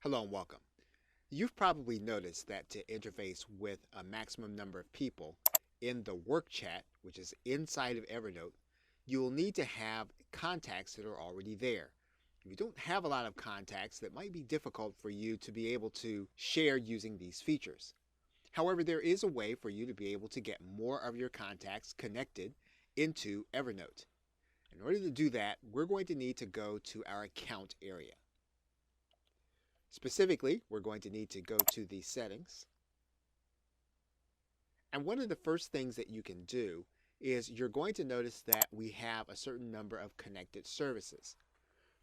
Hello and welcome. You've probably noticed that to interface with a maximum number of people in the work chat, which is inside of Evernote, you will need to have contacts that are already there. If you don't have a lot of contacts, that might be difficult for you to be able to share using these features. However, there is a way for you to be able to get more of your contacts connected into Evernote. In order to do that, we're going to need to go to our account area. Specifically, we're going to need to go to the settings. And one of the first things that you can do is you're going to notice that we have a certain number of connected services.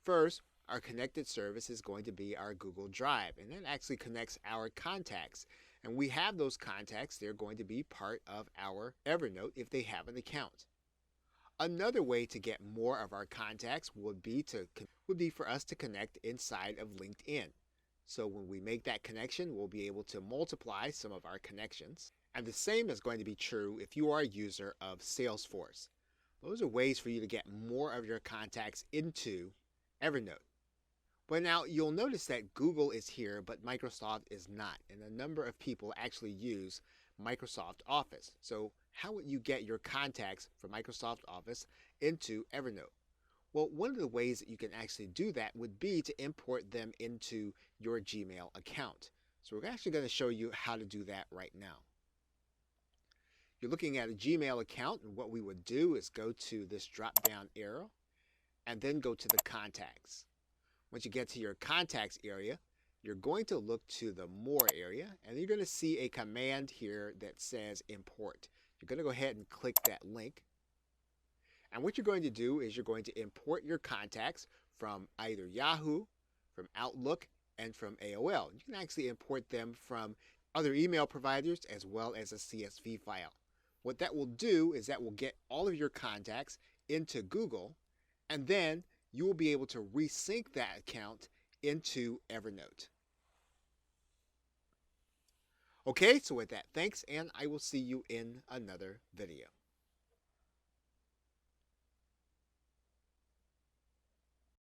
First, our connected service is going to be our Google Drive, and that actually connects our contacts. And we have those contacts, they're going to be part of our Evernote if they have an account. Another way to get more of our contacts would be for us to connect inside of LinkedIn. So when we make that connection, we'll be able to multiply some of our connections. And the same is going to be true if you are a user of Salesforce. Those are ways for you to get more of your contacts into Evernote. But now you'll notice that Google is here, but Microsoft is not. And a number of people actually use Microsoft Office. So how would you get your contacts from Microsoft Office into Evernote? Well, one of the ways that you can actually do that would be to import them into your Gmail account. So we're actually going to show you how to do that right now. You're looking at a Gmail account, and what we would do is go to this drop-down arrow and then go to the contacts. Once you get to your contacts area, you're going to look to the More area, and you're going to see a command here that says Import. You're going to go ahead and click that link. And what you're going to do is you're going to import your contacts from either Yahoo, from Outlook, and from AOL. You can actually import them from other email providers as well as a CSV file. What that will do is that will get all of your contacts into Google, and then you will be able to resync that account into Evernote. Okay, so with that, thanks, and I will see you in another video.